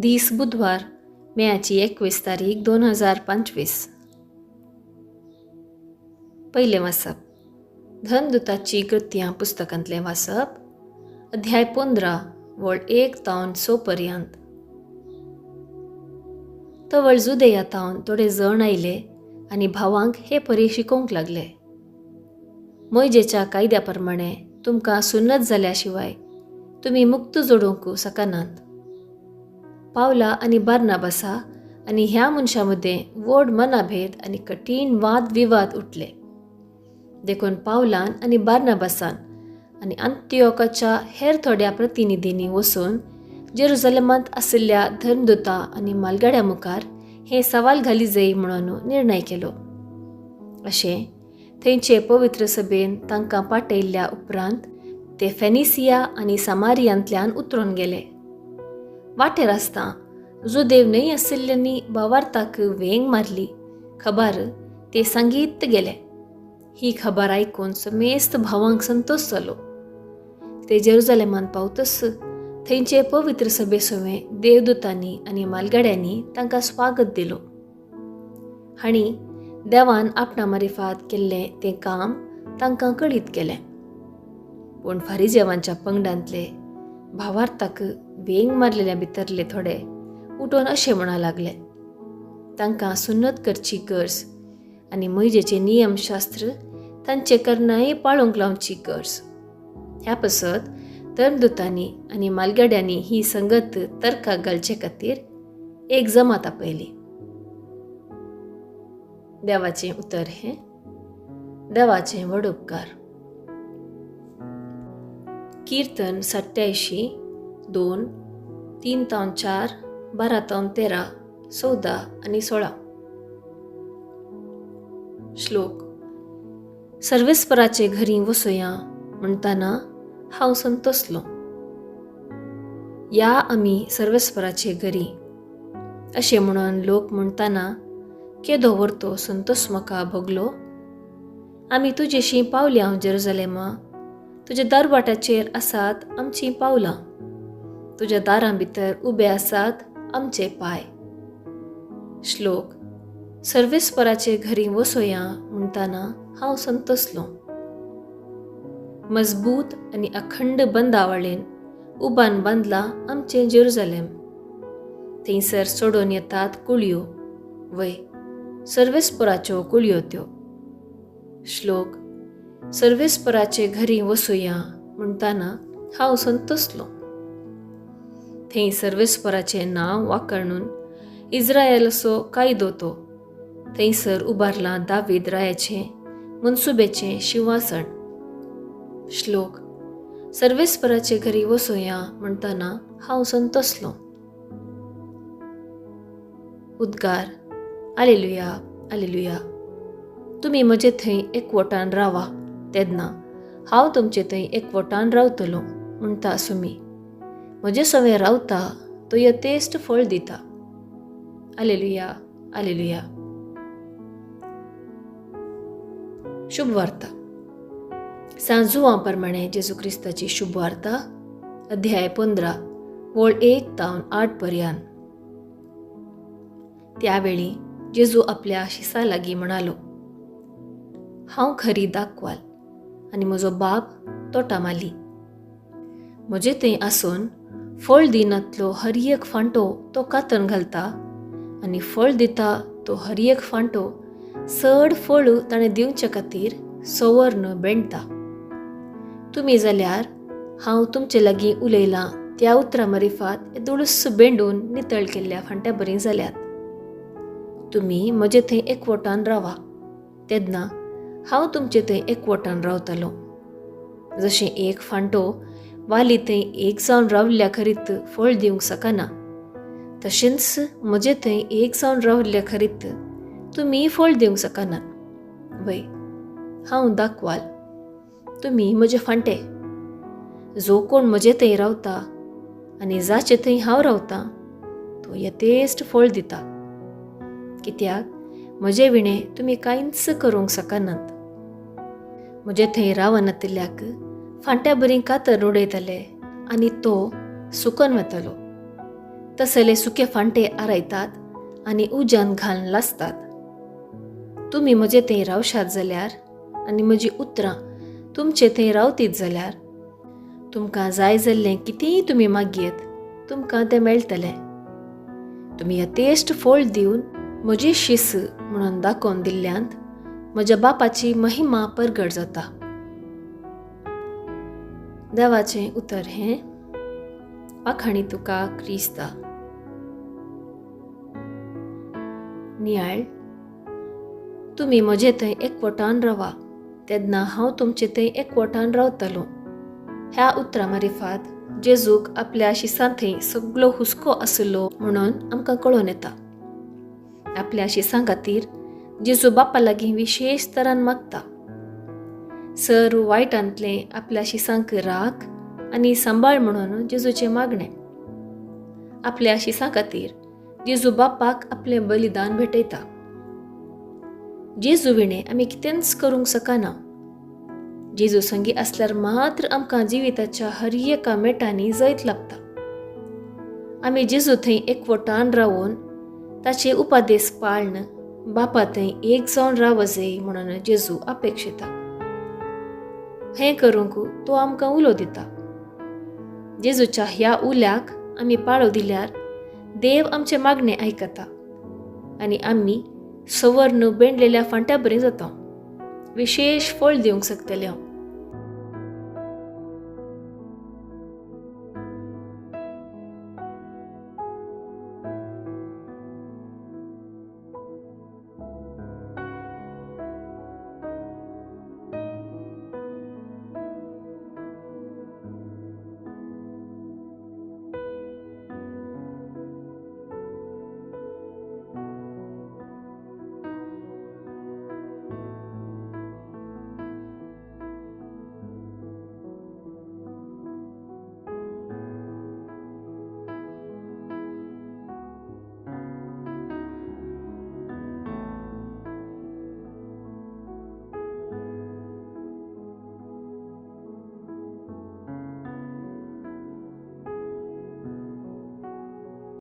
दीस बुधवार मेयाची 21 तारीख 2025. पहिले वाचप धर्मदूताची कृत्यां पुस्तकांतलें वाचप. अध्याय 15 वळ 1 तावन 6 पर्यंत. तवळ जुदेयांतावन थोडे जण आयले आनी भावांक हे परी शिकोवंक लागले. मोयजेच्या कायद्या प्रमाणे तुमकां सुन्नत जाल्या शिवाय तुमी मुक्त जोडूंक शकनात. पावला आनी बार्नाबासा आनी ह्या मनशां मदें व्हड मनाभेद आनी कठीण वाद विवाद उठले. देखून पावलान आनी बार्नाबासान आनी अंत्योकाच्या हेर थोड्या प्रतिनिधींनी वचून जेरुसलेमांत आशिल्ल्या धर्मदूता आनी मालगाड्या मुखार हे सवाल घाली जाय म्हणून निर्णय केलो. अशें थंयचे पवित्र सभेन तांकां पाटयल्ल्या उपरांत ते फेनिसिया आनी सामारियांतल्यान उतरून गेले. वाटेर आसता जुदेव न्हय आशिल्ल्यांनी भावार्थाक वेंग मारली खबर ते सांगीत गेले. ही खबर आयकून समेस्त भावांक संतोश जालो. ते जेरुसलेमांत पावतच थंयचे पवित्र सभे सवे देवदूतांनी आनी मालगाड्यांनी तांकां स्वागत दिलो. हांणी देवान आपणा मारिफात केल्लें तें काम तांकां कळीत केलें. पूण फारिजेवांच्या पंगडांतले भावार्थाक वेंग मारलेल्या भितरले थोडे उठून अशें म्हणा लागले, तांकां सुन्नत करची गरज आनी मोयजेचें नियमशास्त्र तांचे करनाय पाळूंक लावची गरज. ह्या पासत धर्मदूतांनी आनी मालगाड्यांनी ही संगत तर्काक घालचे खातीर एक जमात आपयली. देवाचें उतर हें देवाचें व्हड उपकार. कीर्तन 87 2 3 तावन 4 12 तावन 13 14 आनी 16. श्लोक. सर्वेस्पराचे घरी वसोया म्हणटाना हांव संतोसलो. या आमी सर्वेस्पराचे घरी अशें म्हणून लोक म्हणटाना केदो व्हरतो संतोष म्हाका भोगलो. आमी तुजेशीं पावल्या जेरुसलेमा. तुज्या दारवाटाचेर आसात आमचीं पावलां. तुज्या दारां भितर उबे आसात आमचे पाय. श्लोक. सर्वेस्पराचे घरी वसोया म्हणटाना हांव संतोसलो. मजबूत आनी अखंड बंदावळेन उबान बांदला आमचें जेरुसलेम. थंयसर सोडून येतात कुळयो वय सर्वेस्पराच्यो कुळयो त्यो. श्लोक. सर्वेस्पराचे घरी वसोया म्हणटाना हांव संतोसलो. थंय सर्वेस्पराचें नांव वाकणून इस्रायेलाचो कायदो तो. थंयसर उबारलां दावीद रायाचें मनसुबेचें शिंवासण. श्लोक. सर्वेस्पराचे घरी वसोया म्हणटाना हांव संतोसलो. उद्गार. आलेलुया आलेलुया. तुमी म्हजे थंय एकवटान रावा तेन्ना हांव तुमचे थंय एकवटान रावतलो म्हणटा सुमी. म्हजे सवे रावता तो यथेश्ट फळ दिता. आलेलुया आलेलुया. शुभ वार्ता. सांजुवां प्रमाणे जेजू क्रिस्ताची शुभ वार्ता. अध्याय 15 वळ 1 तावन 8 पर्यंत. त्यावेळी जेजू आपल्या शिसा लागीं म्हणालो, हांव खरी दाखवाल आनी म्हजो बाप तोटा माली. म्हजे थंय आसून फळ दिनातलो हर एक फांटो तो कातन घालता आनी फळ दिता तो हर एक फांटो चड फळ ताणें दिवचे खातीर सवर्ण बेंडता. तुमी जाल्यार हांव तुमचे लागीं उलयलां त्या उतरां मारिफात दुळूस बेंडून नितळ केल्ल्या फांट्या बरीं जाल्यात. तुमी म्हजे थंय एकवटान रावा तेन्ना हांव तुमचे थंय एकवटान रावतलो. जशें एक फांटो वाली थंय एक जावन रावल्ल्या खरीत फळ दिवंक शकना, तशेंच म्हजे थंय एक जावन रावल्ल्या खरीत तुमी फळ दिवंक शकना. वय हांव दाखवाल. तुमी म्हजे फांटे. जो कोण म्हजे थंय रावता आनी जाचे थंय हांव रावतां तो यथेश्ट फळ दिता. कित्याक म्हजे विणे तुमी कांयच करूंक शकनात. म्हजे थंय रावनातल्याक फांट्या बरीं कातर उडयतले आनी तो सुकून वतलो. तसले सुके फांटे आरायतात आनी उज्यान घालून लासतात. तुमी म्हजे थंय रावशात जाल्यार आनी म्हजी उतरां तुमचे थंय रावतीत जाल्यार तुमकां जाय जाल्लें कितेंय तुमी मागयेत तुमकां तें मेळटलें. तुमी यथेश्ट फळ दिवन म्हजी शिस म्हणून दाखोवन दिल्ल्यांत म्हज्या बापाची महिमा परगट जाता. देवाचें उतर हें. वाखाणी तुका क्रिस्ता. नियाळ. तुमी म्हजे थंय एकवटान रावा तेन्ना हांव तुमचे थंय एकवटान रावतलों. ह्या उतरां मारिफात जेजूक आपल्या शिसां थंय सगळो हुस्को आसलो म्हणून आमकां कळून येता. आपल्या शिसां खातीर जेजू बापा लागीं विशेश तरान मागता. सर्व वायटांतलें आपल्या शिसांक राख आनी सांबाळ म्हणून जेजूचें मागणें. आपल्या शिसां खातीर जेजू बापाक आपलें बलिदान भेटयता. जेजू विणें आमी कितेंच करूंक शकना. जेजू संगी आसल्यार मात्र आमकां जिविताच्या हर एका मेटांनी जैत लागता. आमी जेजू थंय एकवटान रावून ताचे उपादेश पाळन बापा थंय एक जावन रावजय म्हणून जेजू अपेक्षिता. हें करूंक तो आमकां उलो दिता. जेजूच्या ह्या उल्याक आमी पाळो दिल्यार देव आमचें मागणें आयकता आनी आमी सवर्ण बेंडलेल्या फांट्या बरें जाता. विशेश फळ दिवंक शकतले.